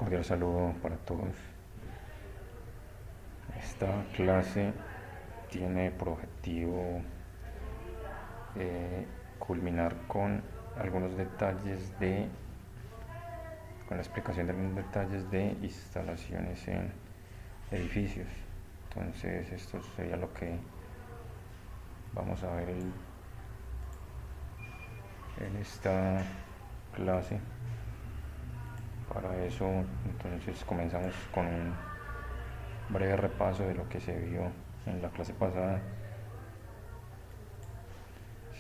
Cordial saludo para todos. Esta clase tiene por objetivo culminar con algunos detalles con la explicación de algunos detalles de instalaciones en edificios. Entonces esto sería lo que vamos a ver en esta clase. Para eso entonces comenzamos con un breve repaso de lo que se vio en la clase pasada.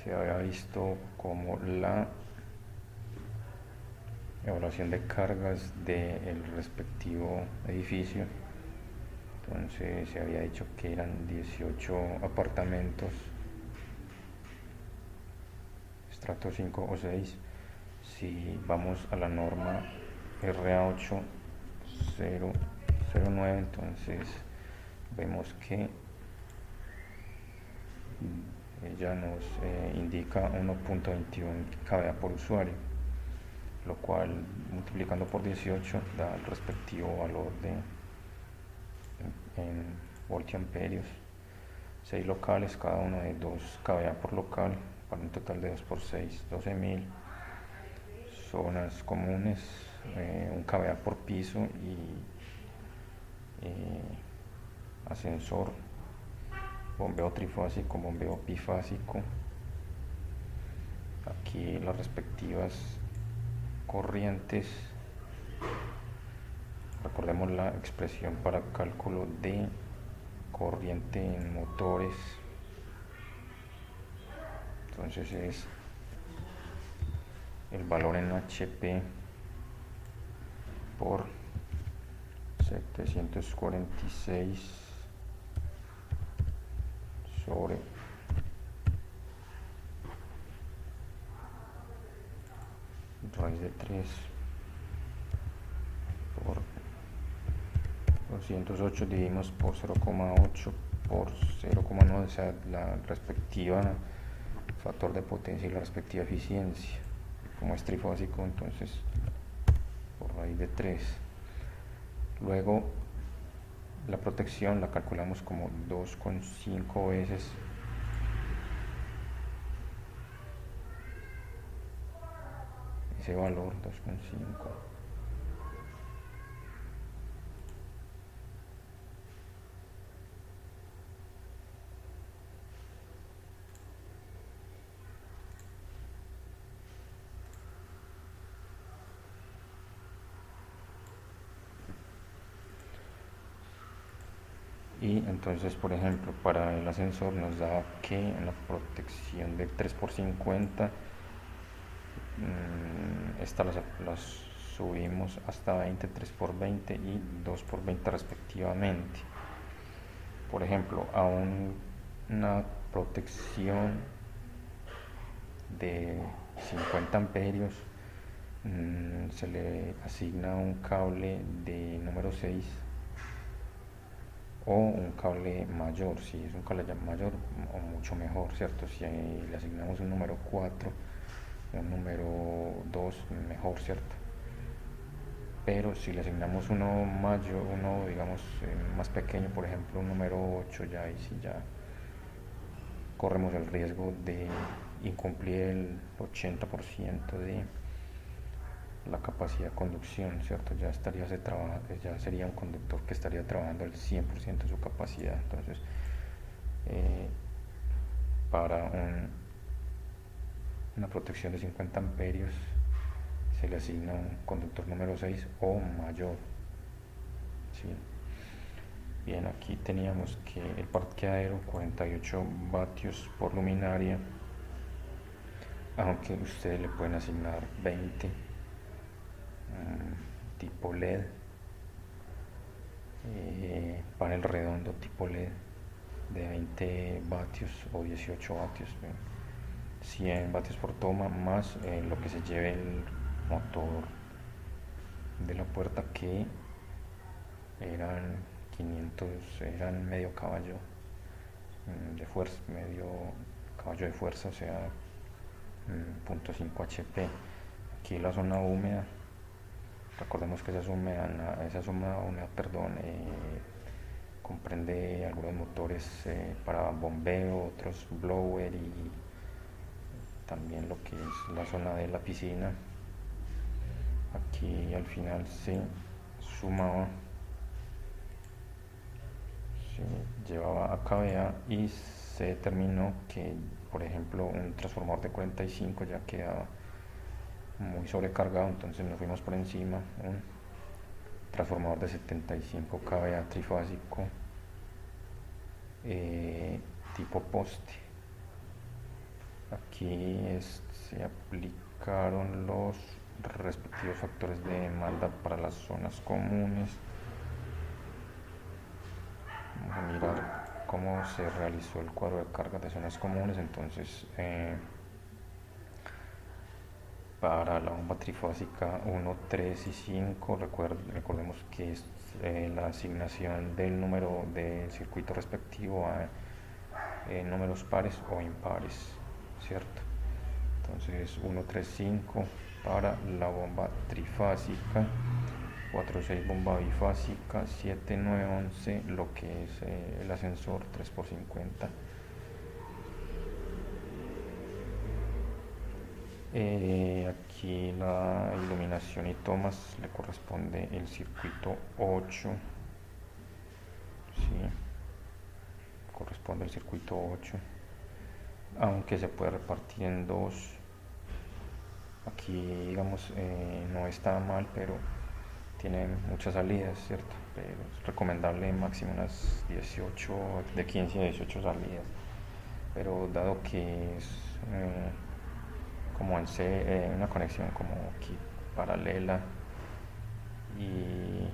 Se había visto como la evaluación de cargas del respectivo edificio. Entonces se había dicho que eran 18 apartamentos, estrato 5 o 6. Si vamos a la norma RA8009, entonces vemos que ella nos indica 1.21 kVA por usuario, lo cual multiplicando por 18 da el respectivo valor en voltiamperios. 6 locales, cada uno de 2 kVA por local, para un total de 2 por 6, 12.000. Zonas comunes, 1 kVA por piso y ascensor, bombeo trifásico, bombeo bifásico. Aquí las respectivas corrientes. Recordemos la expresión para cálculo de corriente en motores. Entonces es el valor en HP por 746 sobre raíz de 3 por 208 dividimos por 0,8 por 0,9, o sea, la respectiva factor de potencia y la respectiva eficiencia. Como es trifásico, entonces por raíz de 3. Luego la protección la calculamos como 2,5 veces ese valor, 2,5. Y entonces, por ejemplo, para el ascensor nos da que en la protección de 3x50, estas las subimos hasta 20, 3x20 y 2x20 respectivamente. Por ejemplo, a una protección de 50 amperios se le asigna un cable de número 6 o un cable mayor. Si es un cable mayor, o mucho mejor, ¿cierto? Si le asignamos un número 4, un número 2, mejor, ¿cierto? Pero si le asignamos uno mayor, uno digamos más pequeño, por ejemplo un número 8, ya ahí sí ya corremos el riesgo de incumplir el 80% de la capacidad de conducción, ¿cierto? Ya sería un conductor que estaría trabajando al 100% de su capacidad. Entonces, para una protección de 50 amperios se le asigna un conductor número 6 o mayor, ¿sí? Bien, aquí teníamos que el parqueadero 48 vatios por luminaria, aunque ustedes le pueden asignar 20, tipo LED, panel redondo tipo LED de 20 vatios o 18 vatios, 100 vatios por toma, más lo que se lleve el motor de la puerta, que eran 500, eran medio caballo de fuerza, medio caballo de fuerza, o sea, 0.5 HP. Aquí la zona húmeda Recordemos que esa suma húmeda, perdón, comprende algunos motores para bombeo, otros blower y también lo que es la zona de la piscina. Aquí al final se sumaba, se llevaba a KVA y se determinó que, por ejemplo, un transformador de 45 ya quedaba muy sobrecargado, entonces nos fuimos por encima, un transformador de 75 kVA trifásico tipo poste. Aquí se aplicaron los respectivos factores de demanda para las zonas comunes. Vamos a mirar cómo se realizó el cuadro de carga de zonas comunes. Entonces, para la bomba trifásica 1, 3 y 5, recordemos que es la asignación del número del circuito respectivo a números pares o impares, ¿cierto? Entonces 1, 3, 5 para la bomba trifásica, 4, 6 bomba bifásica, 7, 9, 11 lo que es el ascensor 3x50. Aquí la iluminación y tomas le corresponde el circuito 8, ¿sí? Corresponde el circuito 8, aunque se puede repartir en dos. Aquí digamos no está mal, pero tiene muchas salidas, ¿cierto? Pero es recomendable máximo unas 18, de 15 a 18 salidas. Pero dado que es como una conexión como aquí paralela y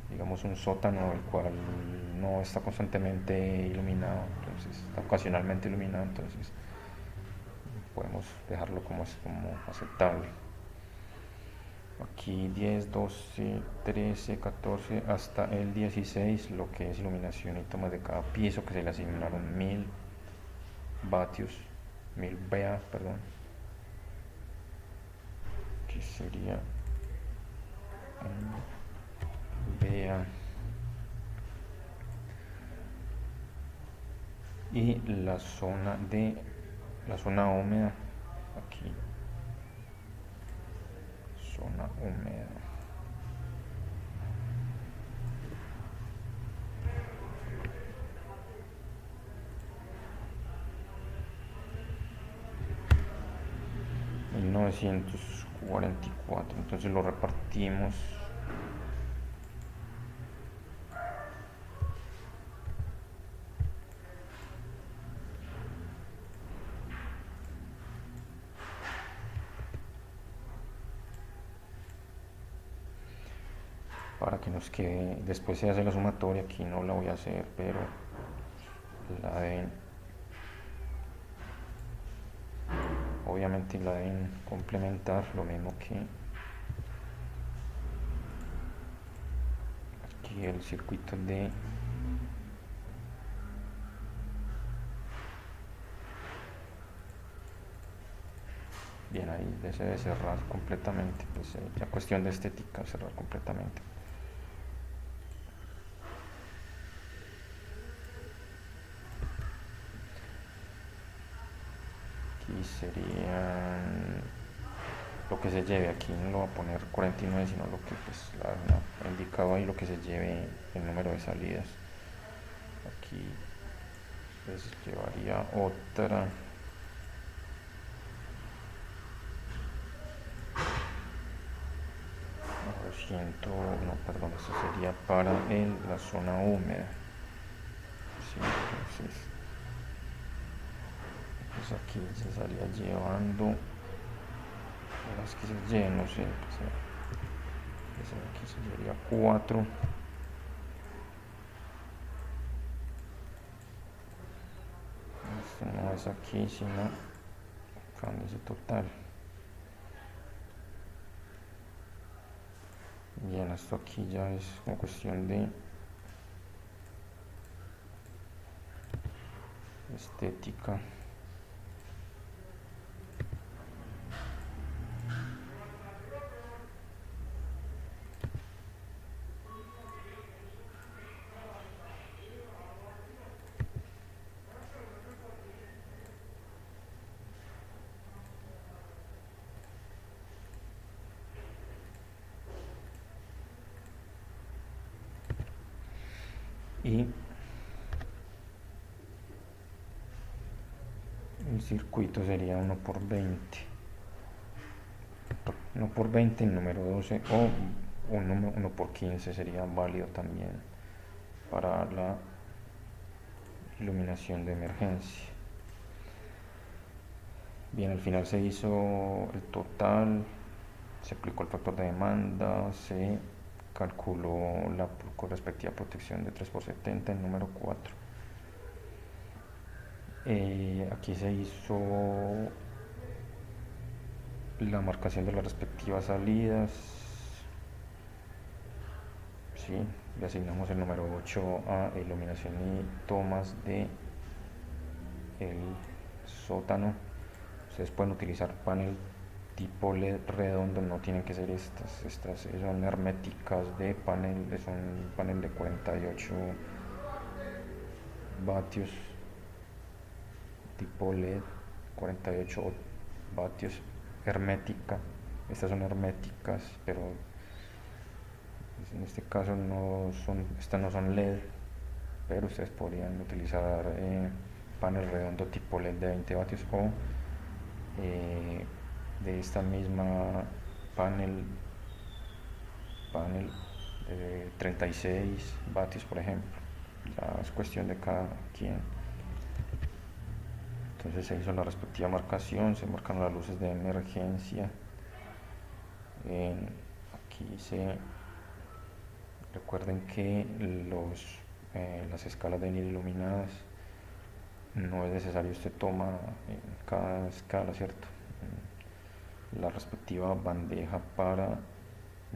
digamos un sótano el cual no está constantemente iluminado, entonces está ocasionalmente iluminado, entonces podemos dejarlo como aceptable. Aquí 10, 12, 13, 14 hasta el 16 lo que es iluminación y tomas de cada piso, que se le asignaron 1000 vatios, 1000 VA, perdón, que sería VA. Y la zona húmeda, aquí zona húmeda, $1944, entonces lo repartimos para que nos quede. Después se hace la sumatoria, aquí no la voy a hacer, pero la deben, obviamente la deben complementar, lo mismo que aquí el circuito de bien, ahí se debe cerrar completamente, pues ya cuestión de estética, cerrar completamente. Aquí serían lo que se lleve, aquí no lo voy a poner 49, sino lo que pues ha indicado ahí, lo que se lleve el número de salidas. Aquí pues llevaría otra 200, no, perdón, esto sería para la zona húmeda. Sí, entonces pues aquí se estaría llevando las que se lleven, no sé, pues aquí se llevaría 4. Esto no es aquí, sino acá ese total. Bien, esto aquí ya es una cuestión de estética. y el circuito sería 1 por 20, 1 por 20 el número 12, o 1 por 15 sería válido también para la iluminación de emergencia. Bien, al final se hizo el total, se aplicó el factor de demanda, se calculó la respectiva protección de 3 por 70, el número 4. Aquí se hizo la marcación de las respectivas salidas. ¿Sí? Le asignamos el número 8 a iluminación y tomas de el sótano. Ustedes pueden utilizar panel tipo LED redondo, no tienen que ser estas son herméticas de panel, es un panel de 48 vatios tipo LED, 48 vatios, hermética. Estas son herméticas, pero en este caso estas no son LED, pero ustedes podrían utilizar panel redondo tipo LED de 20 vatios o de esta misma panel de 36 vatios, por ejemplo. Ya es cuestión de cada quien. Entonces se hizo la respectiva marcación, se marcan las luces de emergencia. Aquí recuerden que las escalas deben ir iluminadas. No es necesario usted toma en cada escala, ¿cierto? La respectiva bandeja para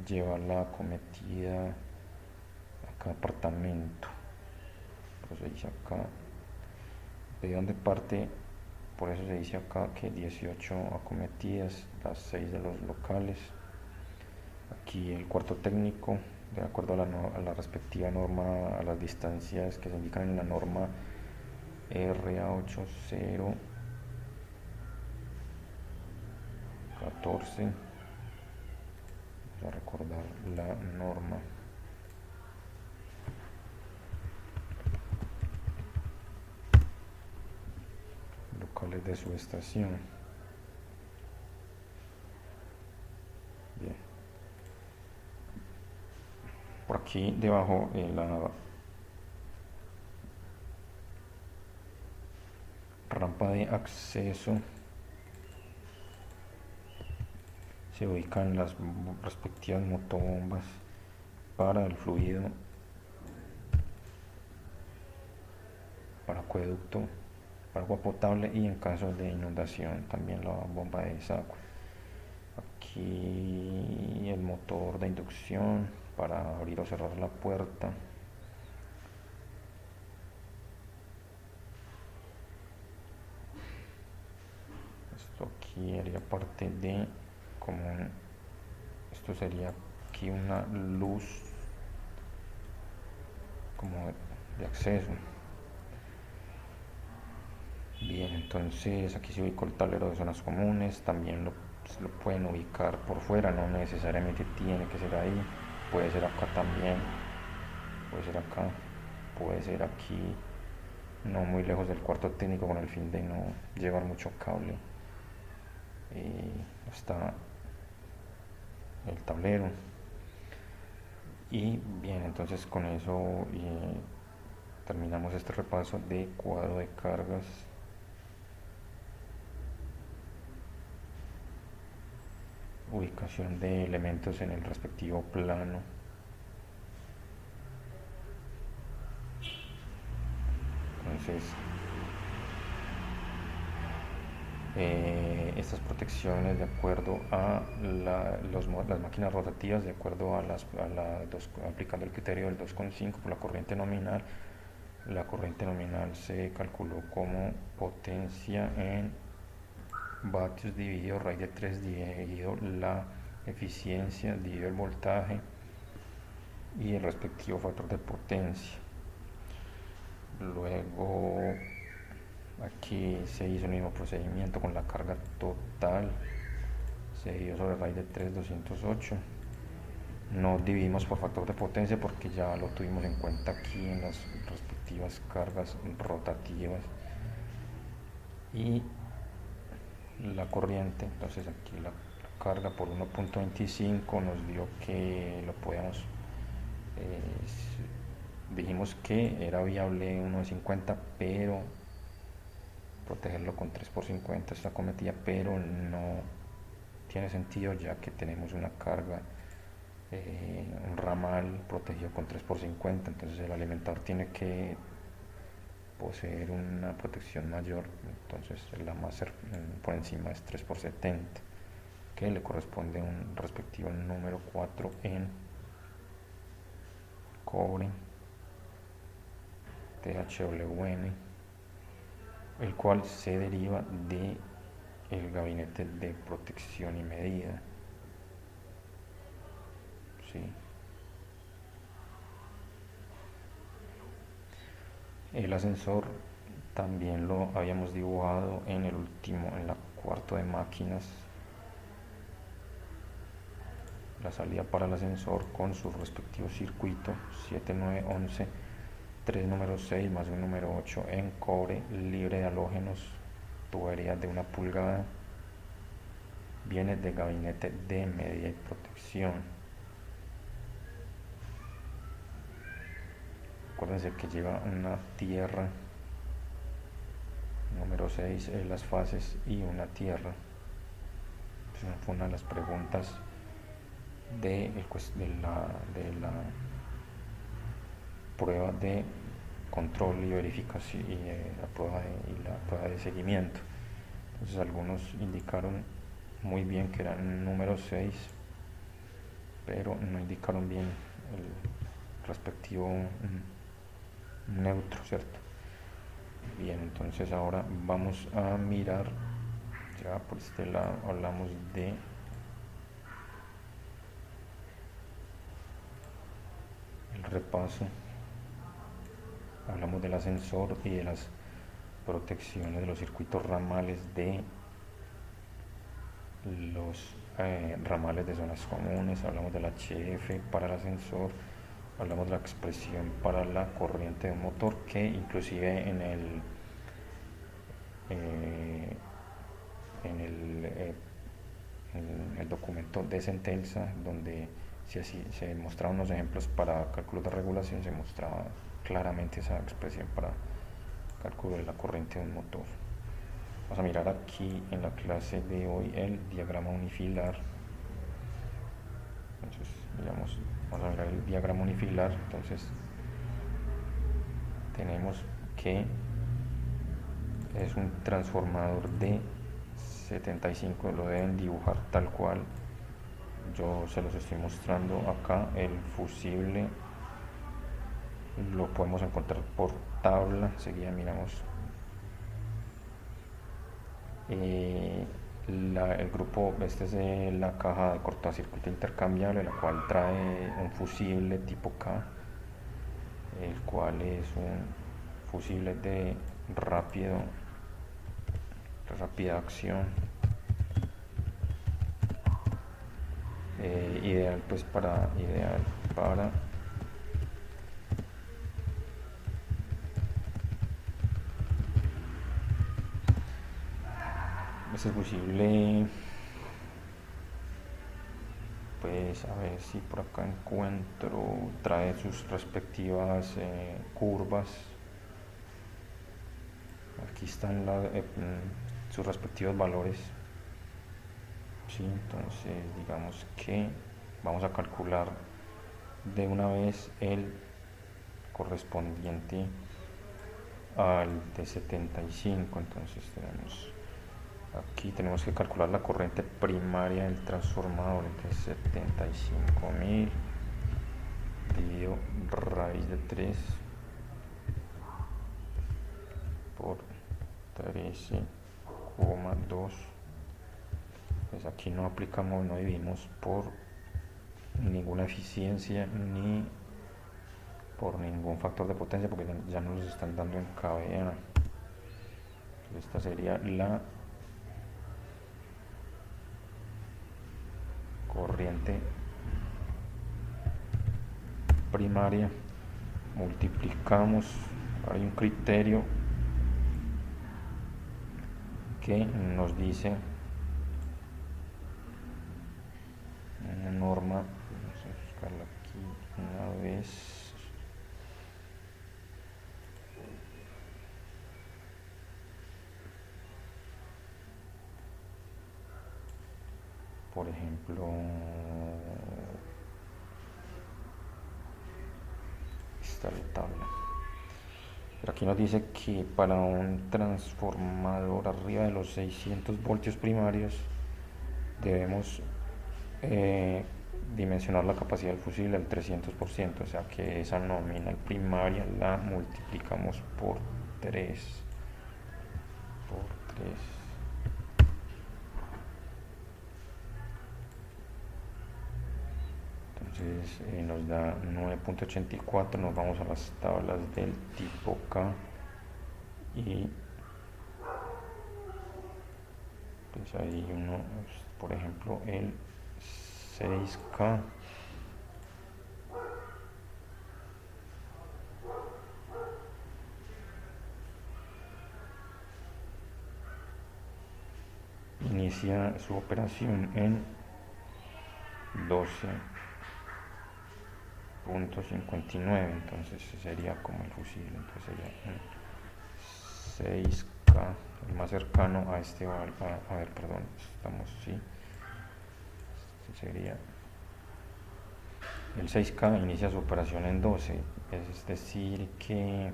llevar la acometida a cada apartamento. Por eso se dice acá, de donde parte, por eso se dice acá que 18 acometidas, las 6 de los locales. Aquí el cuarto técnico, de acuerdo a la respectiva norma, a las distancias que se indican en la norma RA8014, vamos a recordar la norma. Locales de su estación. Bien. Por aquí debajo la rampa de acceso se ubican las respectivas motobombas para el fluido, para acueducto, para agua potable, y en caso de inundación también la bomba de desagüe. Aquí el motor de inducción para abrir o cerrar la puerta. Esto aquí haría parte de esto sería aquí una luz como de acceso. Bien, entonces aquí se ubicó el tablero de zonas comunes, también lo pueden ubicar por fuera, no necesariamente tiene que ser ahí, puede ser acá también, puede ser acá, puede ser aquí, no muy lejos del cuarto técnico, con el fin de no llevar mucho cable hasta el tablero. Y bien, entonces con eso terminamos este repaso de cuadro de cargas. Ubicación de elementos en el respectivo plano. Entonces estas protecciones de acuerdo a las máquinas rotativas, de acuerdo a aplicando el criterio del 2,5 por la corriente nominal. La corriente nominal se calculó como potencia en vatios dividido raíz de 3 dividido la eficiencia dividido el voltaje y el respectivo factor de potencia. Luego aquí se hizo el mismo procedimiento con la carga total, se dio sobre raíz de 3, 208. No dividimos por factor de potencia porque ya lo tuvimos en cuenta aquí en las respectivas cargas rotativas y la corriente. Entonces aquí la carga por 1.25 nos dio que lo podíamos, eh, dijimos que era viable 1.50, pero protegerlo con 3 por 50 está cometida, pero no tiene sentido ya que tenemos una carga, un ramal protegido con 3 por 50, entonces el alimentador tiene que poseer una protección mayor, entonces la más por encima es 3 por 70, que le corresponde un respectivo número 4 en cobre THWN, el cual se deriva de el gabinete de protección y medida. ¿Sí? El ascensor también lo habíamos dibujado en el último, en la cuarto de máquinas. La salida para el ascensor con su respectivo circuito 7, 9, 11, 3 número 6 más un número 8 en cobre libre de halógenos, tubería de 1 pulgada, viene de gabinete de medida y protección. Acuérdense que lleva una tierra, número 6 en las fases y una tierra. Esa fue una de las preguntas de la prueba de control y verificación y la prueba de seguimiento. Entonces algunos indicaron muy bien que era el número 6, pero no indicaron bien el respectivo neutro, ¿cierto? Bien, entonces ahora vamos a mirar, ya por este lado hablamos de el repaso, hablamos del ascensor y de las protecciones de los circuitos ramales de los ramales de zonas comunes, hablamos del HF para el ascensor, hablamos de la expresión para la corriente de un motor, que inclusive eh, en el documento de sentencia, donde se mostraban unos ejemplos para cálculos de regulación, se mostraba claramente esa expresión para cálculo de la corriente de un motor. Vamos a mirar aquí en la clase de hoy el diagrama unifilar. Entonces, vamos a mirar el diagrama unifilar. Entonces, tenemos que es un transformador de 75, lo deben dibujar tal cual yo se los estoy mostrando acá. El fusible lo podemos encontrar por tabla, enseguida miramos. El grupo, este es de la caja de cortocircuito intercambiable, la cual trae un fusible tipo K, el cual es un fusible de rápida acción, ideal para este fusible. Pues a ver si por acá encuentro, trae sus respectivas curvas. Aquí están sus respectivos valores. Sí, entonces digamos que vamos a calcular de una vez el correspondiente al de 75. Entonces aquí tenemos que calcular la corriente primaria del transformador. Entonces 75.000 dividido raíz de 3 por 13,2. Pues aquí no aplicamos, no dividimos por ninguna eficiencia ni por ningún factor de potencia, porque ya nos los están dando en cadena. Esta sería la corriente primaria, multiplicamos. Hay un criterio que nos dice una norma, vamos a buscarla aquí una vez. Por ejemplo, esta la tabla. Pero aquí nos dice que para un transformador arriba de los 600 voltios primarios debemos dimensionar la capacidad del fusible al 300%, o sea que esa nominal primaria la multiplicamos por 3. Entonces nos da 9.84. Nos vamos a las tablas del tipo K y pues ahí uno, por ejemplo, el 6K inicia su operación en 12.59, entonces sería como el fusible, entonces sería 6K, el más cercano a este valor. A ver, perdón, estamos, sí, sería el 6K inicia su operación en 12, es decir que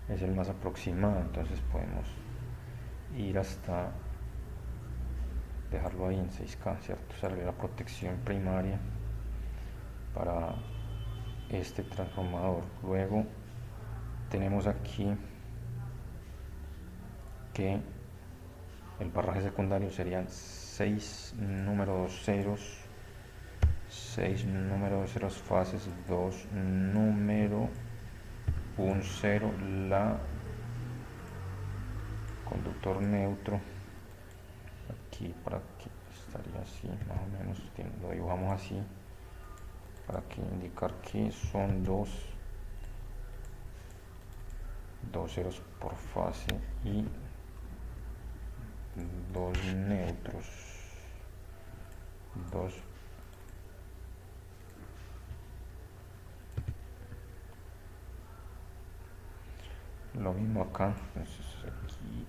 es el más aproximado, entonces podemos ir hasta dejarlo ahí en 6K, ¿cierto? Usar la protección primaria para este transformador. Luego tenemos aquí que el barraje secundario serían 6 números ceros, 6 números ceros fases, 2 número, un cero, la conductor neutro. Aquí para que estaría así, más o menos, lo dibujamos así para que indicar que son dos ceros por fase y dos neutros, dos lo mismo acá. Entonces aquí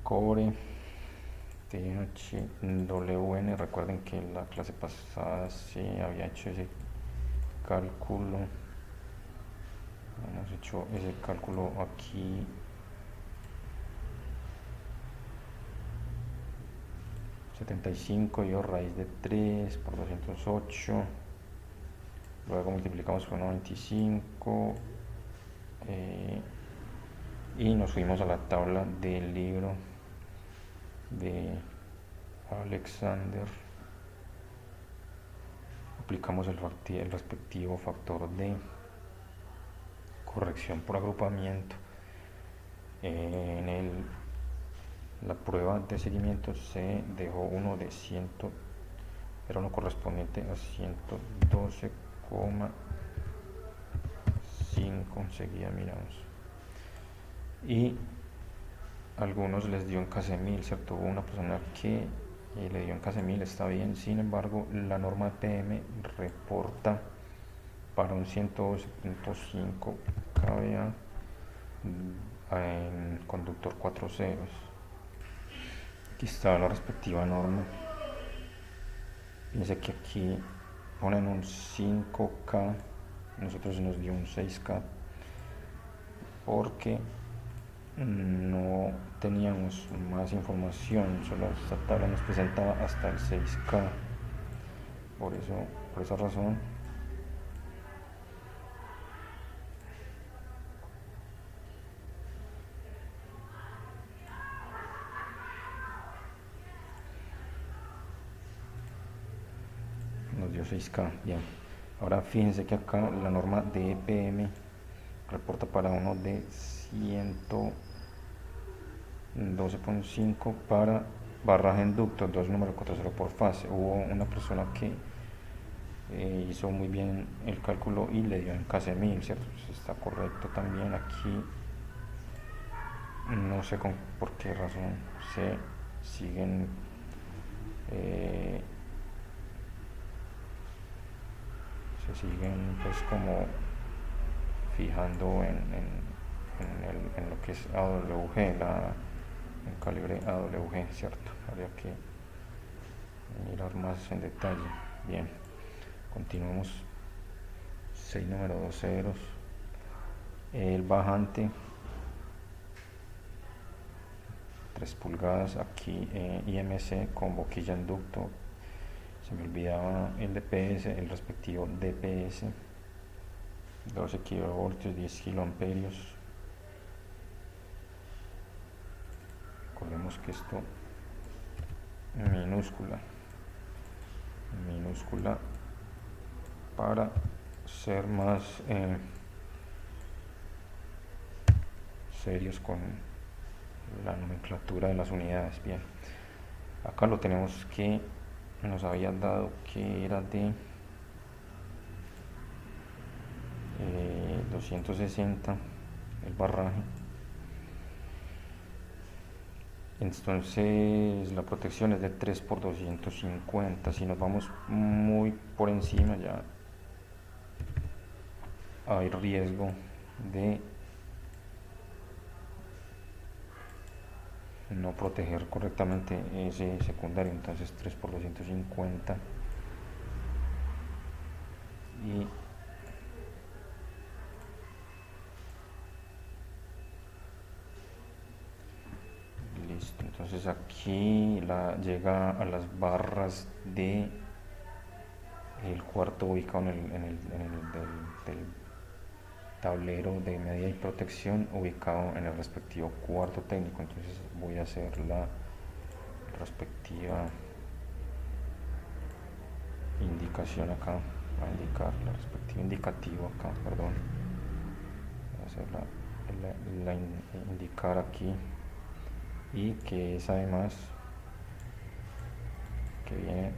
cobre THWN. Recuerden que en la clase pasada se había hecho ese cálculo, hemos hecho ese cálculo aquí. ...75 raíz de 3 por 208, luego multiplicamos por 95 y nos fuimos a la tabla del libro de Alexander, aplicamos el respectivo factor de corrección por agrupamiento. En la prueba de seguimiento se dejó uno de 100, era uno correspondiente a 112,5, enseguida miramos, y algunos les dio en Casemil, ¿cierto? Hubo una persona que le dio en Casemil, está bien, sin embargo la norma PM reporta para un 112.5 kVA en conductor 4 ceros. Aquí está la respectiva norma. Fíjense que aquí ponen un 5K, nosotros nos dio un 6K porque no teníamos más información, solo esta tabla nos presentaba hasta el 6K. Por esa razón nos dio 6K. Bien, ahora fíjense que acá la norma de EPM reporta para uno de 100 12.5 para barraje en ducto, 2 número 40 por fase. Hubo una persona que hizo muy bien el cálculo y le dio en KC1000, ¿cierto? Pues está correcto también. Aquí no sé por qué razón se siguen pues como fijando en lo que es AWG, en calibre AWG, ¿cierto? Habría que mirar más en detalle. Bien, continuamos. 6 número 2 ceros. El bajante 3 pulgadas, aquí IMC con boquilla en ducto. Se me olvidaba el DPS, el respectivo DPS, 12 kilovoltios, 10 kiloamperios. Recordemos que esto minúscula para ser más serios con la nomenclatura de las unidades. Bien, acá lo tenemos que nos habían dado que era de 260 el barraje. Entonces la protección es de 3 por 250. Si nos vamos muy por encima ya hay riesgo de no proteger correctamente ese secundario. Entonces 3 por 250 y listo. Entonces aquí llega a las barras de el cuarto ubicado en el del tablero de medida y protección ubicado en el respectivo cuarto técnico. Entonces voy a hacer la respectiva indicación acá, a indicar la respectiva indicativo acá, perdón, voy a hacer indicar aquí, y que es además que viene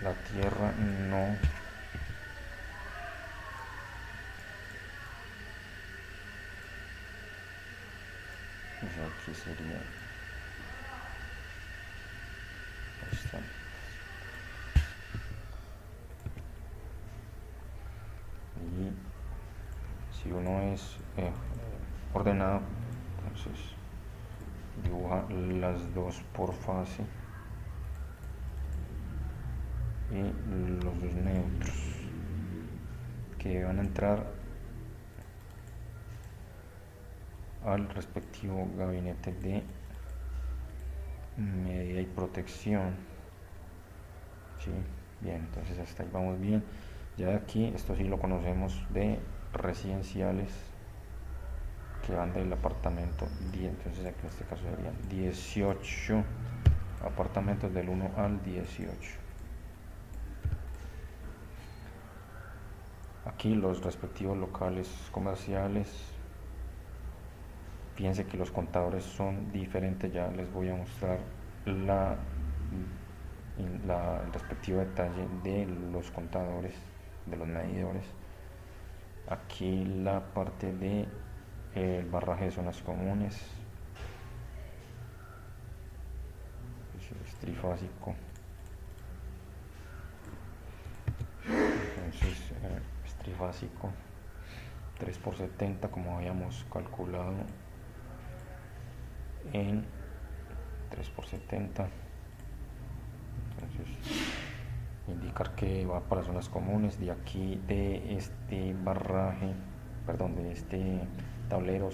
la tierra no aquí sería esta. Y si uno es ordenado, entonces dibuja las dos por fase y los dos neutros que van a entrar al respectivo gabinete de medida y protección. ¿Sí? Bien, entonces hasta ahí vamos bien. Ya de aquí, esto sí lo conocemos de residenciales que van del apartamento 10, entonces aquí en este caso serían 18 apartamentos del 1 al 18. Aquí los respectivos locales comerciales. Fíjense que los contadores son diferentes, ya les voy a mostrar el respectivo detalle de los contadores, de los medidores. Aquí la parte de el barraje de zonas comunes, es trifásico. Entonces es trifásico, 3 por 70 como habíamos calculado en 3 por 70. Entonces indicar que va para zonas comunes. De aquí, de este barraje, perdón, de este tablero,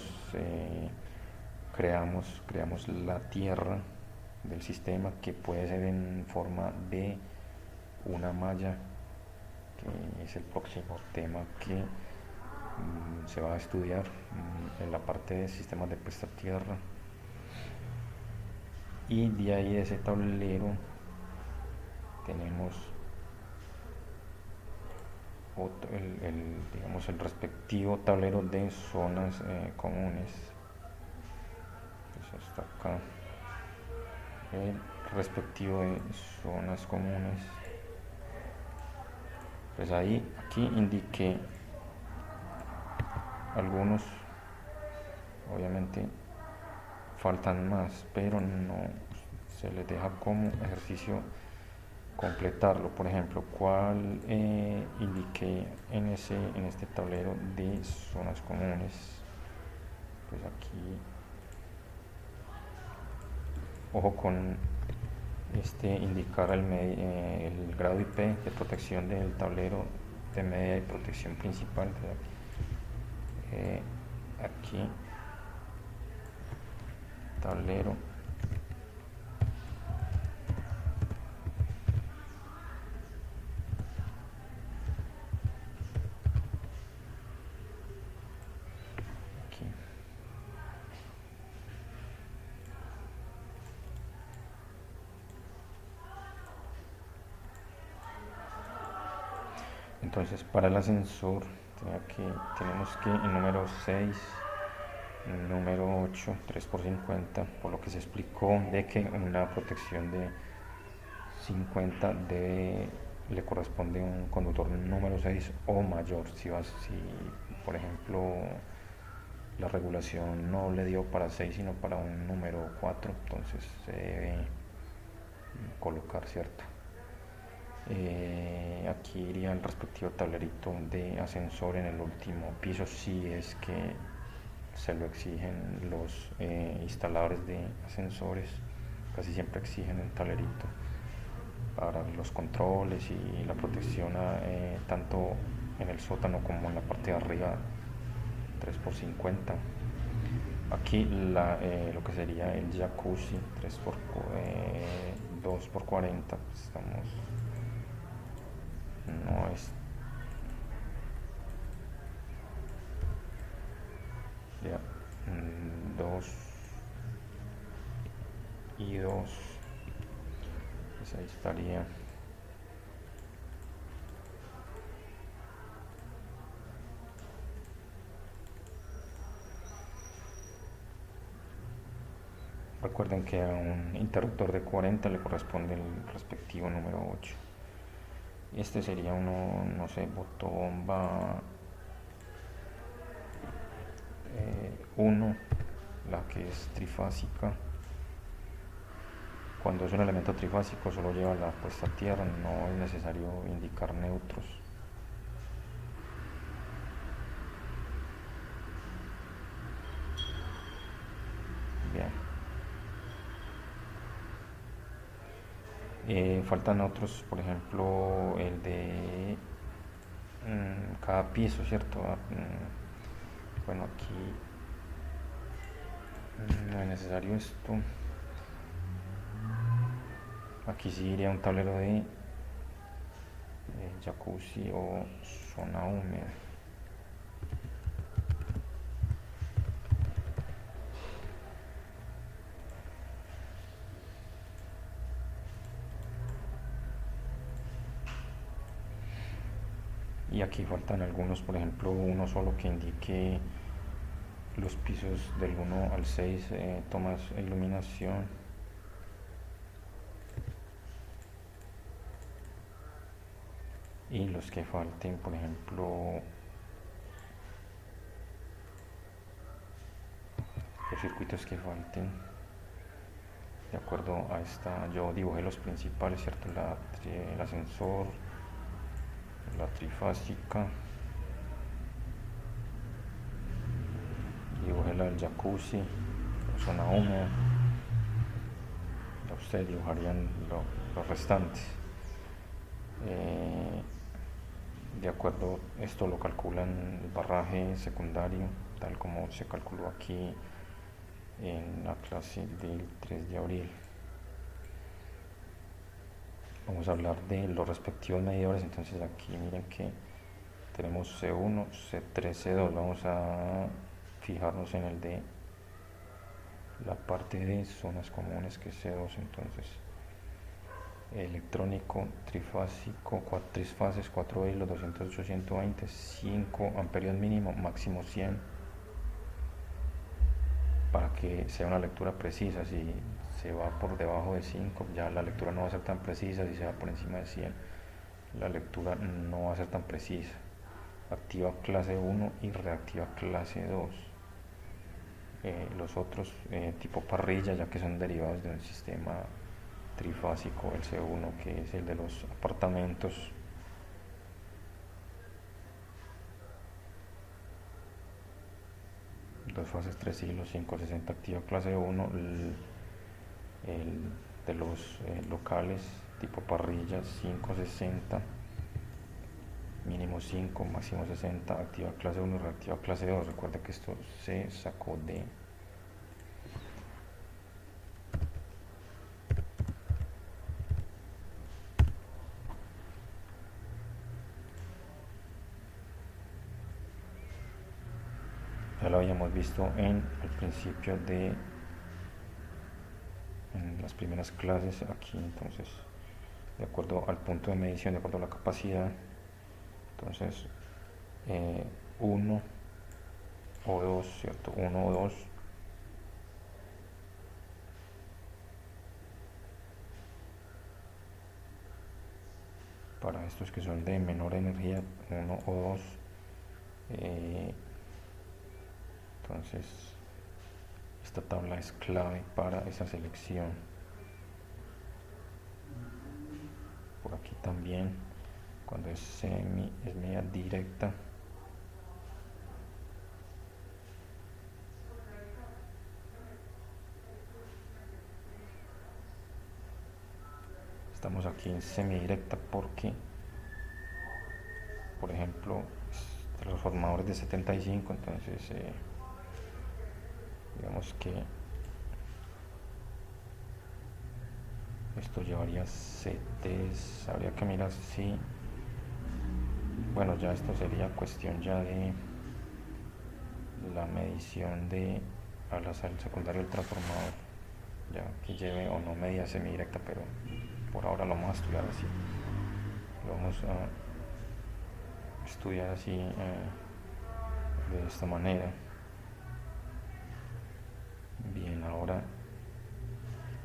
creamos la tierra del sistema, que puede ser en forma de una malla, que es el próximo tema que se va a estudiar en la parte de sistemas de puesta a tierra. Y de ahí, de ese tablero, tenemos digamos, el respectivo tablero de zonas comunes. Pues hasta acá el respectivo de zonas comunes. Pues ahí, aquí indiqué algunos, obviamente faltan más, pero no se les deja como ejercicio completarlo. Por ejemplo, cuál indiqué en este tablero de zonas comunes. Pues aquí, ojo con indicar el grado IP de protección del tablero de media y protección principal. Aquí tablero aquí. Entonces, para el ascensor tenemos que el número 6, el número 8, 3x50, por lo que se explicó de que una protección de 50 le corresponde un conductor número 6 o mayor. Si por ejemplo la regulación no le dio para 6 sino para un número 4, entonces se debe colocar, ¿cierto? Aquí iría el respectivo tablerito de ascensor en el último piso si es que se lo exigen los instaladores de ascensores. Casi siempre exigen el tablerito para los controles y la protección tanto en el sótano como en la parte de arriba, 3x50. Aquí lo que sería el jacuzzi 2x40, estamos, no es, ya, 2 y 2, pues ahí estaría. Recuerden que a un interruptor de 40 le corresponde el respectivo número 8. Y este sería uno, no sé, botobomba 1, la que es trifásica. Cuando es un elemento trifásico solo lleva la puesta a tierra, no es necesario indicar neutros. Bien. Faltan otros, por ejemplo, el de cada piso, ¿cierto? Bueno, aquí no es necesario esto. Aquí sí iría un tablero de jacuzzi o zona húmeda. Y aquí faltan algunos, por ejemplo, uno solo que indique los pisos del 1 al 6, tomas e iluminación. Y los que falten, por ejemplo, los circuitos que falten, de acuerdo a esta, yo dibujé los principales, ¿cierto? El ascensor, la trifásica, dibujé la del jacuzzi, la zona húmeda. Ya ustedes dibujarían los restantes. De acuerdo, esto lo calculan el barraje secundario, tal como se calculó aquí en la clase del 3 de abril. Vamos a hablar de los respectivos medidores. Entonces aquí miren que tenemos C1, C3, C2. Vamos a fijarnos en el de la parte de zonas comunes, que es C2. Entonces electrónico trifásico, trisfases, 4 hilos, 208, 120, 5 amperios mínimo, máximo 100, para que sea una lectura precisa. Si se va por debajo de 5, ya la lectura no va a ser tan precisa. Si se va por encima de 100, la lectura no va a ser tan precisa. Activa clase 1 y reactiva clase 2. Los otros tipo parrilla, ya que son derivados de un sistema trifásico, el C1, que es el de los apartamentos. Dos fases, 3 hilos, 560 activa clase 1. El de los locales tipo parrilla, 560, mínimo 5, máximo 60, activa clase 1 y reactiva clase 2. Recuerda que esto se sacó de ya lo habíamos visto en el principio de en las primeras clases aquí. Entonces, de acuerdo al punto de medición, de acuerdo a la capacidad, entonces 1 o 2, ¿cierto? 1 o 2 para estos que son de menor energía, 1 o 2. Entonces esta tabla es clave para esa selección. Por aquí también, cuando es media directa, estamos aquí en semidirecta porque, por ejemplo, transformadores de 75, entonces digamos que esto llevaría CTs, habría que mirar si, bueno, ya esto sería cuestión ya de la medición de al secundario del transformador, ya que lleve o no medida semidirecta, pero por ahora lo vamos a estudiar así, lo vamos a estudiar así de esta manera. Bien, ahora,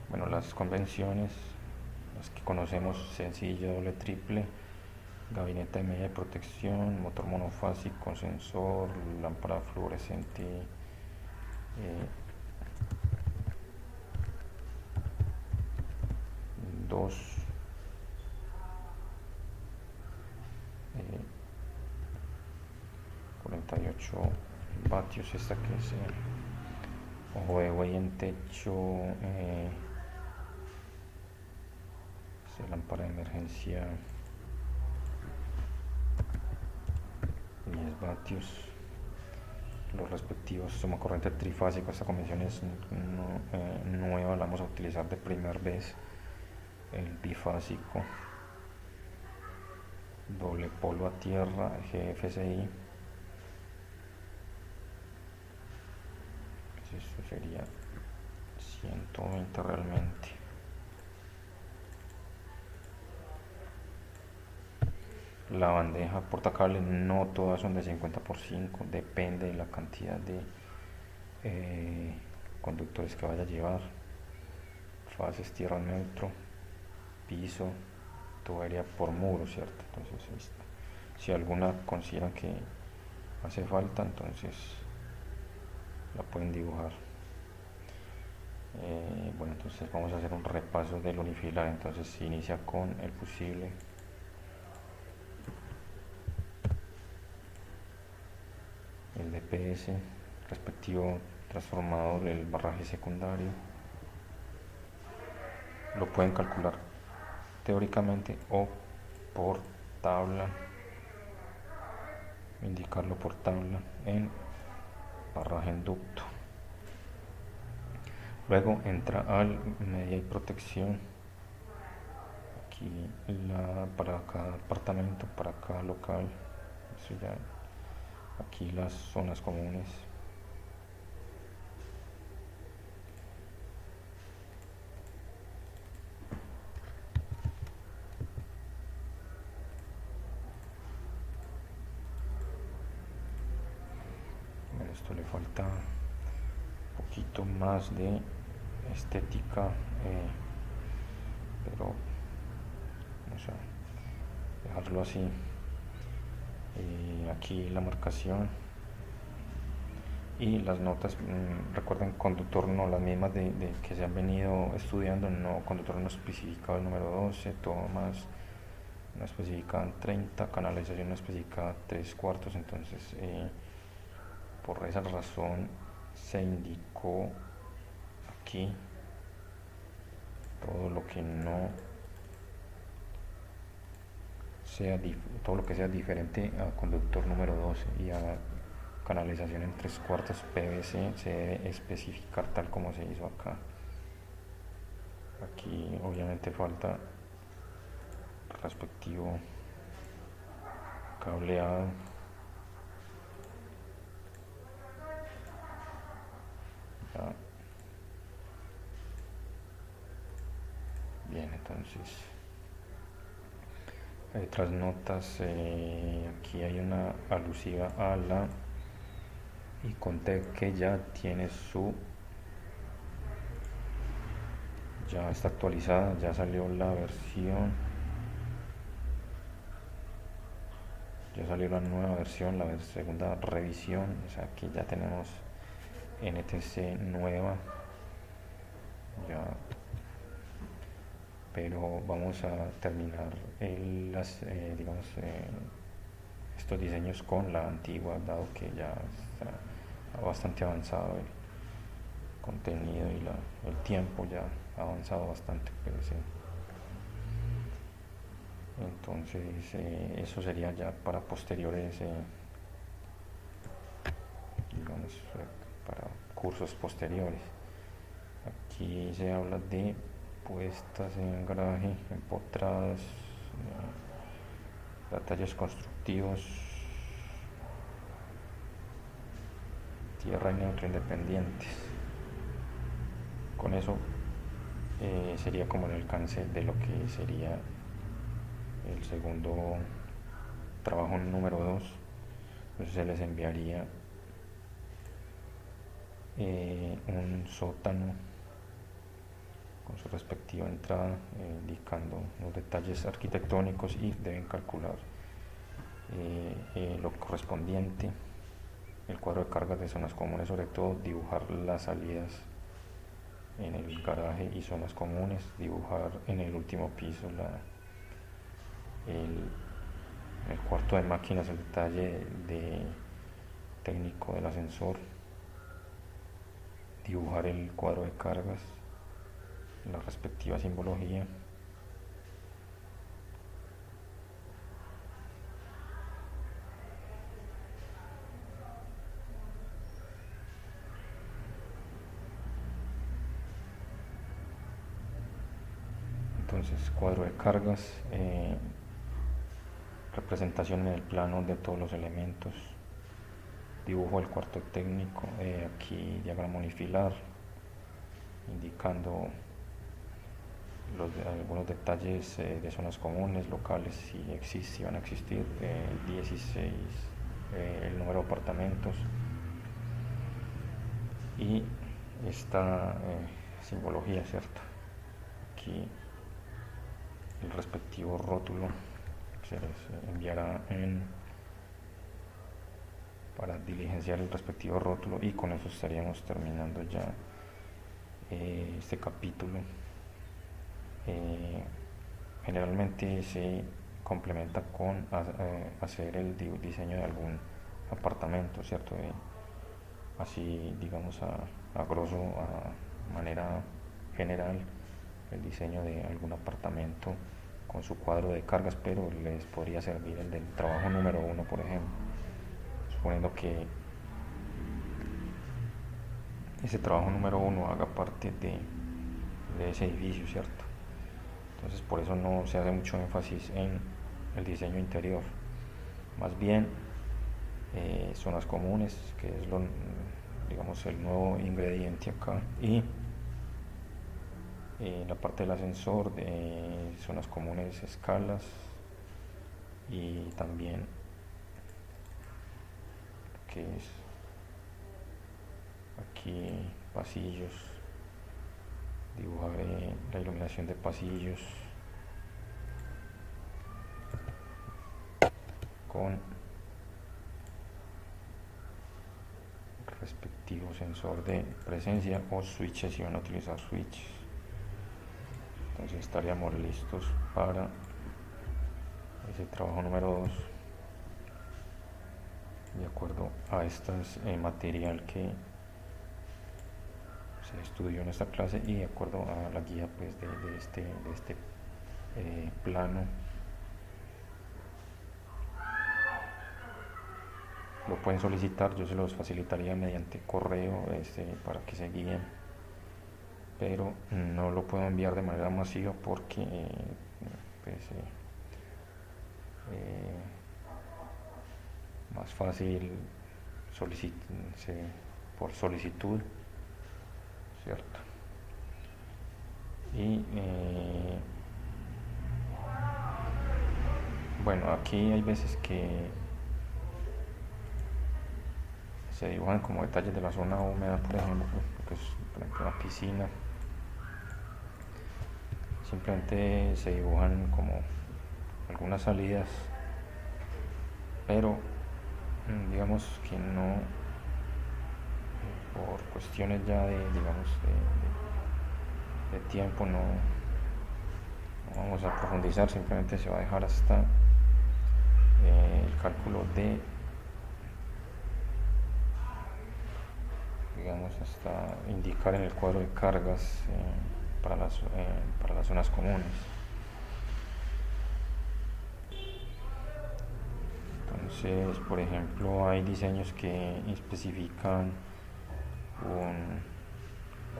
bueno, las convenciones, las que conocemos: sencilla, doble, triple, gabinete de medida de protección, motor monofásico, sensor, lámpara fluorescente, dos 48 vatios, esta que es ojo de buey en techo, lámpara de emergencia, 10 vatios. Los respectivos suma corriente trifásico. Esta convención es nueva, la vamos a utilizar de primera vez. El bifásico, doble polo a tierra, GFCI. Eso sería 120 realmente. La bandeja portacables no todas son de 50x5, depende de la cantidad de conductores que vaya a llevar. Fases, tierra neutro, piso, tubería por muro, ¿cierto? Entonces si alguna consideran que hace falta, entonces la pueden dibujar. Bueno, entonces vamos a hacer un repaso del unifilar. Entonces se inicia con el fusible, el DPS, respectivo transformador, el barraje secundario. Lo pueden calcular teóricamente o por tabla, indicarlo por tabla en barraje en ducto. Luego entra al medida y protección, aquí para cada apartamento, para cada local. Eso ya, aquí las zonas comunes. esto le falta un poquito más de estética, pero vamos a dejarlo así. Aquí la marcación y las notas. Recuerden, conductor no, las mismas de que se han venido estudiando. No, conductor no especificado el número 12, tomas no especificaban 30, canalización no especificada 3/4. Entonces por esa razón se indicó aquí todo lo que no sea, todo lo que sea diferente a conductor número 12 y a canalización en 3/4 PVC se debe especificar tal como se hizo acá. Aquí obviamente falta el respectivo cableado. Ya. Bien, entonces hay otras notas. Aquí hay una alusiva a la Icontec que ya tiene ya está actualizada, ya salió la versión, ya salió la nueva versión, la segunda revisión. O sea, aquí ya tenemos NTC nueva ya, pero vamos a terminar digamos, estos diseños con la antigua, dado que ya está bastante avanzado el contenido y el tiempo ya ha avanzado bastante, pero sí. Entonces eso sería ya para posteriores, digamos, para cursos posteriores. Aquí se habla de puestas en garaje, empotradas, detalles constructivos, tierra y neutro independientes. Con eso sería como el alcance de lo que sería el segundo trabajo número 2. Entonces se les enviaría un sótano con su respectiva entrada, indicando los detalles arquitectónicos, y deben calcular lo correspondiente, el cuadro de cargas de zonas comunes, sobre todo dibujar las salidas en el garaje y zonas comunes, dibujar en el último piso el cuarto de máquinas, el detalle técnico del ascensor, dibujar el cuadro de cargas, la respectiva simbología. Entonces, cuadro de cargas, representación en el plano de todos los elementos, dibujo del cuarto técnico, aquí diagrama unifilar, indicando algunos detalles de zonas comunes, locales, si van a existir, 16, el número de apartamentos, y esta simbología, ¿cierto? Aquí el respectivo rótulo se les enviará para diligenciar el respectivo rótulo, y con eso estaríamos terminando ya este capítulo. Generalmente se complementa con hacer el diseño de algún apartamento, ¿cierto? Así, digamos, a grosso, a manera general, el diseño de algún apartamento con su cuadro de cargas, pero les podría servir el del trabajo número 1, por ejemplo, suponiendo que ese trabajo número 1 haga parte de ese edificio, ¿cierto? Entonces por eso no se hace mucho énfasis en el diseño interior, más bien zonas comunes, que es digamos, el nuevo ingrediente acá, y la parte del ascensor, de zonas comunes, escalas, y también que es aquí pasillos, dibujaré la iluminación de pasillos con respectivo sensor de presencia o switches si van a utilizar switches. Entonces estaríamos listos para ese trabajo número 2 de acuerdo a este material que se estudió en esta clase y de acuerdo a la guía pues de este plano. Lo pueden solicitar, yo se los facilitaría mediante correo para que se guíen, pero no lo puedo enviar de manera masiva porque pues, más fácil por solicitud, ¿cierto? Y bueno, aquí hay veces que se dibujan como detalles de la zona húmeda, por ejemplo, pues, por ejemplo una piscina. Simplemente se dibujan como algunas salidas, pero digamos que no, por cuestiones ya de tiempo, no vamos a profundizar, simplemente se va a dejar hasta el cálculo de, digamos, hasta indicar en el cuadro de cargas para las zonas comunes. Entonces, por ejemplo, hay diseños que especifican un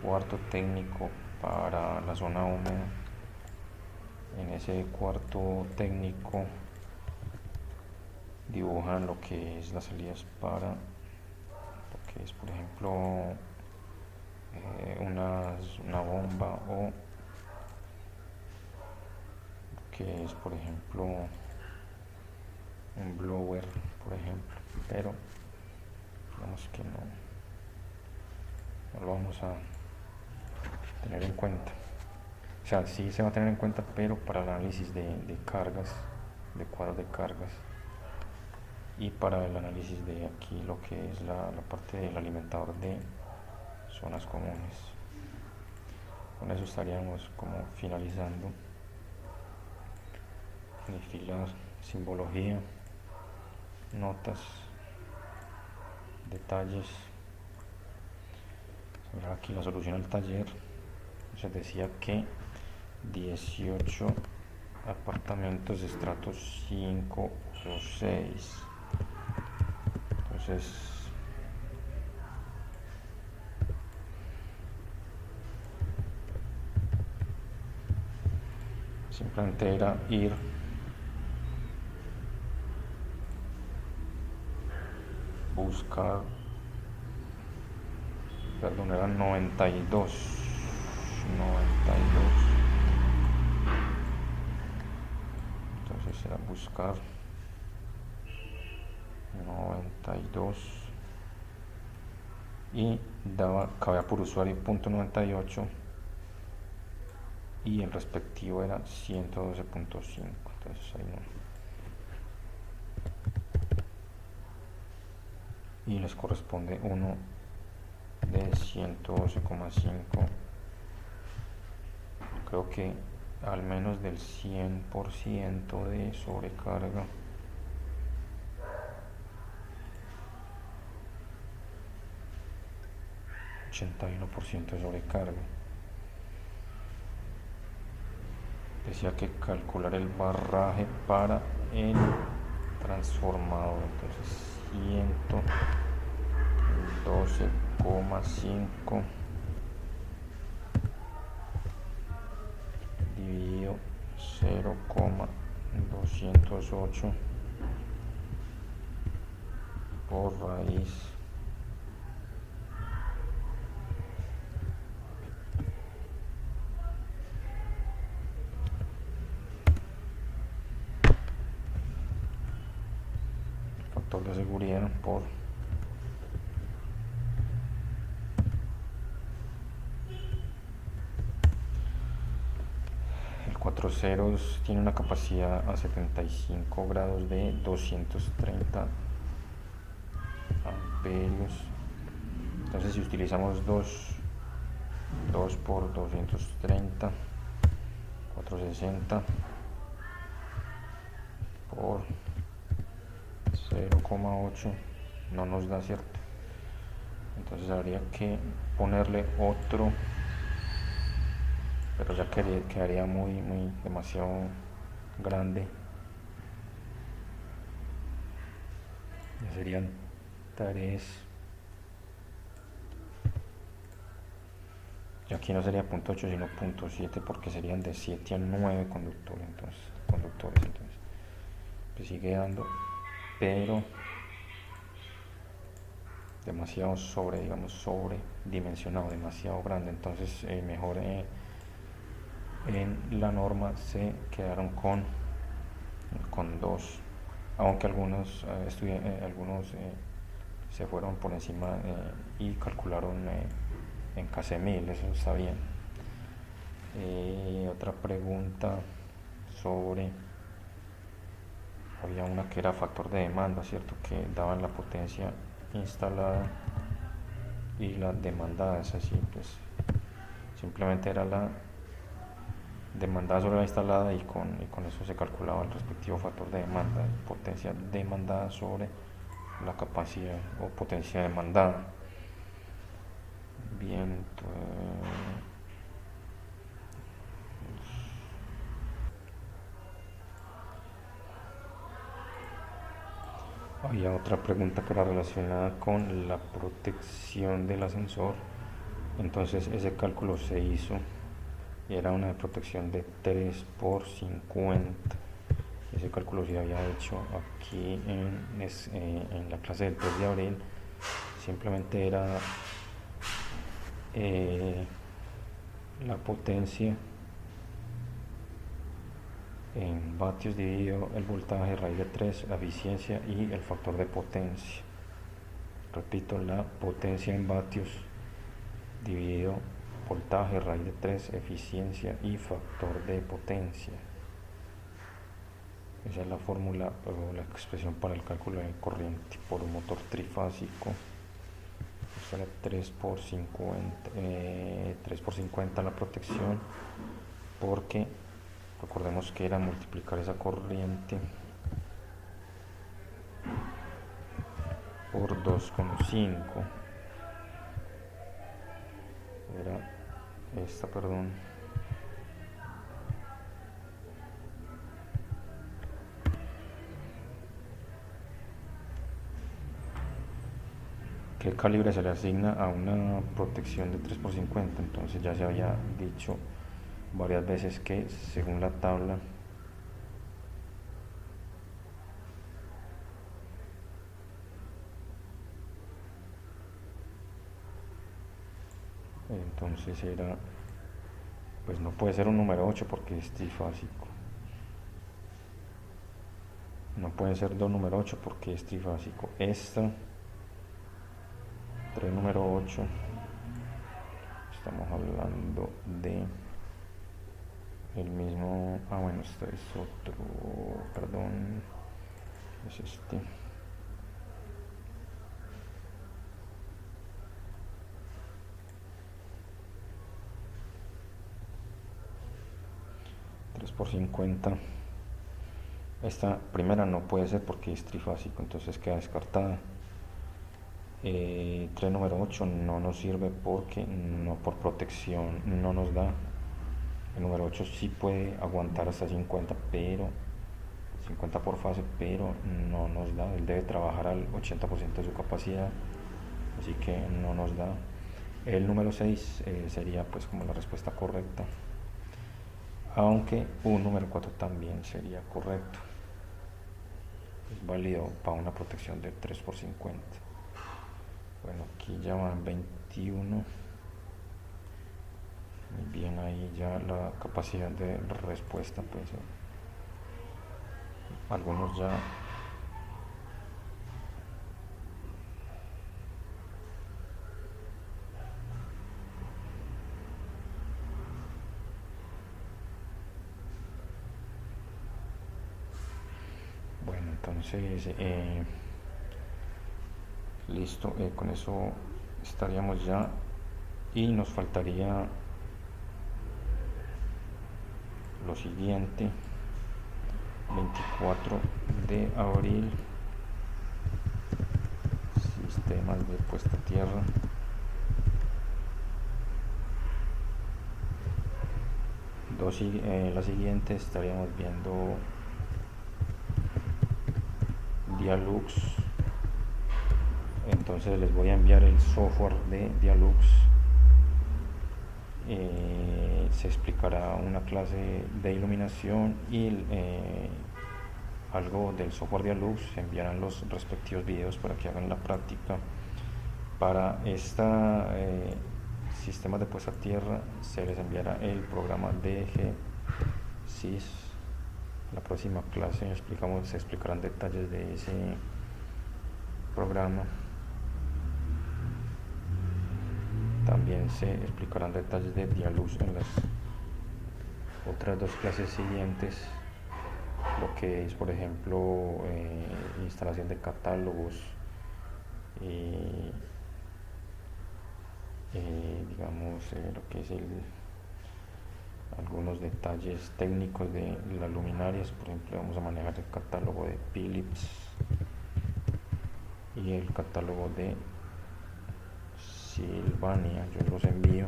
cuarto técnico para la zona húmeda. En ese cuarto técnico dibujan lo que es las salidas para lo que es, por ejemplo, una bomba, o que es, por ejemplo, un blower, por ejemplo, pero digamos que no lo vamos a tener en cuenta. O sea, sí se va a tener en cuenta, pero para el análisis de cargas, de cuadros de cargas, y para el análisis de aquí lo que es la parte del alimentador de zonas comunes. Con eso estaríamos como finalizando el filar, simbología, notas, detalles. Mira aquí la solución al taller. Se decía que 18 apartamentos de estrato 5 o 6. Entonces simplemente era ir buscar, perdón, eran 92. Entonces era buscar 92 y cabía por usuario .98 y el respectivo era 112.5. Entonces ahí no. Y les corresponde uno de 112,5. Creo que al menos del 100% de sobrecarga. ...81% de sobrecarga. Decía que calcular el barraje para el transformador. Entonces 112,5 dividido 0,208 por raíz factor de seguridad por los ceros tiene una capacidad a 75 grados de 230 amperios. Entonces si utilizamos 2 por 230, 460 por 0,8 no nos da, cierto. Entonces habría que ponerle otro, pero ya quedaría muy demasiado grande. Ya serían 3. Y aquí no sería .8 sino .7 porque serían de 7 a 9 conductores. Entonces pues sigue dando, pero demasiado sobredimensionado, demasiado grande. Entonces mejor en la norma se quedaron con 2, aunque algunos se fueron por encima y calcularon en Kc-1000, eso está bien. Otra pregunta había una que era factor de demanda, ¿cierto? Que daban la potencia instalada y la demandada. Es así, pues simplemente era la demandada sobre la instalada y con eso se calculaba el respectivo factor de demanda, potencia demandada sobre la capacidad o potencia demandada. Bien, había otra pregunta que era relacionada con la protección del ascensor. Entonces ese cálculo se hizo y era una protección de 3 por 50. Ese cálculo se había hecho aquí en la clase del 3 de abril. Simplemente era la potencia en vatios dividido el voltaje raíz de 3, la eficiencia y el factor de potencia. Repito, la potencia en vatios dividido voltaje raíz de 3, eficiencia y factor de potencia. Esa es la fórmula o la expresión para el cálculo de corriente por un motor trifásico. Esta era 3 por 50 la protección, porque recordemos que era multiplicar esa corriente por 2,5. Era esta, perdón. ¿Qué calibre se le asigna a una protección de 3 por 50? Entonces ya se había dicho varias veces que según la tabla entonces era, pues no puede ser un número 8 porque es trifásico, no puede ser 2 número 8 porque es trifásico. Esta 3 número 8, estamos hablando de el mismo, bueno, este es otro, perdón, es este. Por 50. Esta primera no puede ser porque es trifásico, entonces queda descartada. 3 número 8 no nos sirve porque no, por protección no nos da. El número 8 sí puede aguantar hasta 50, pero 50 por fase, pero no nos da. Él debe trabajar al 80% de su capacidad, así que no nos da. El número 6 sería pues como la respuesta correcta, aunque un número 4 también sería correcto. Es válido para una protección de 3 por 50. Bueno, aquí ya van 21. Muy bien, ahí ya la capacidad de respuesta, pues algunos ya entonces listo, con eso estaríamos ya, y nos faltaría lo siguiente: 24 de abril, sistemas de puesta a tierra. La siguiente estaríamos viendo Dialux. Entonces les voy a enviar el software de Dialux. Se explicará una clase de iluminación y algo del software Dialux. Se enviarán los respectivos videos para que hagan la práctica. Para esta sistemas de puesta a tierra se les enviará el programa DGSys. La próxima clase se explicarán detalles de ese programa. También se explicarán detalles de Dialux en las otras dos clases siguientes, lo que es, por ejemplo, instalación de catálogos, digamos, lo que es algunos detalles técnicos de las luminarias. Por ejemplo, vamos a manejar el catálogo de Philips y el catálogo de Sylvania. Yo los envío.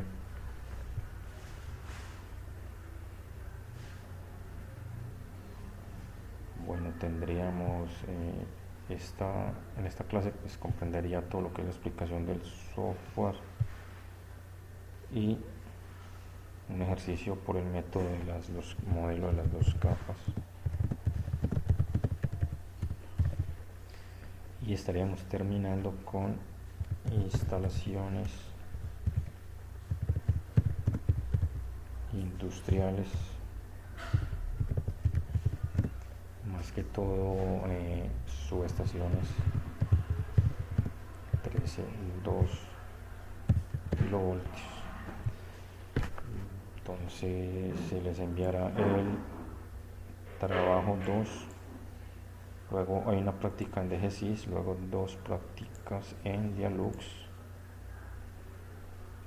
Bueno, tendríamos en esta clase pues comprendería todo lo que es la explicación del software y un ejercicio por el método de los modelos de las dos capas, y estaríamos terminando con instalaciones industriales, más que todo subestaciones 13.2 kilovoltios. Entonces se les enviará el trabajo 2, luego hay una práctica en DGSys, luego 2 prácticas en Dialux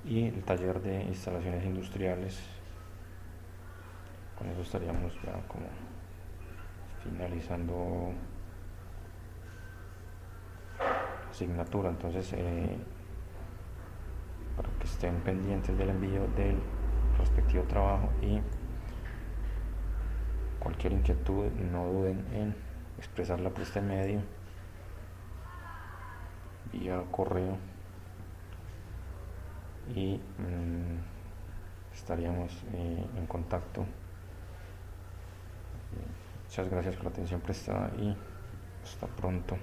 y el taller de instalaciones industriales. Con eso estaríamos ya como finalizando la asignatura. Entonces para que estén pendientes del envío del respectivo trabajo, y cualquier inquietud no duden en expresarla por este medio vía correo, y estaríamos en contacto. Muchas gracias por la atención prestada y hasta pronto.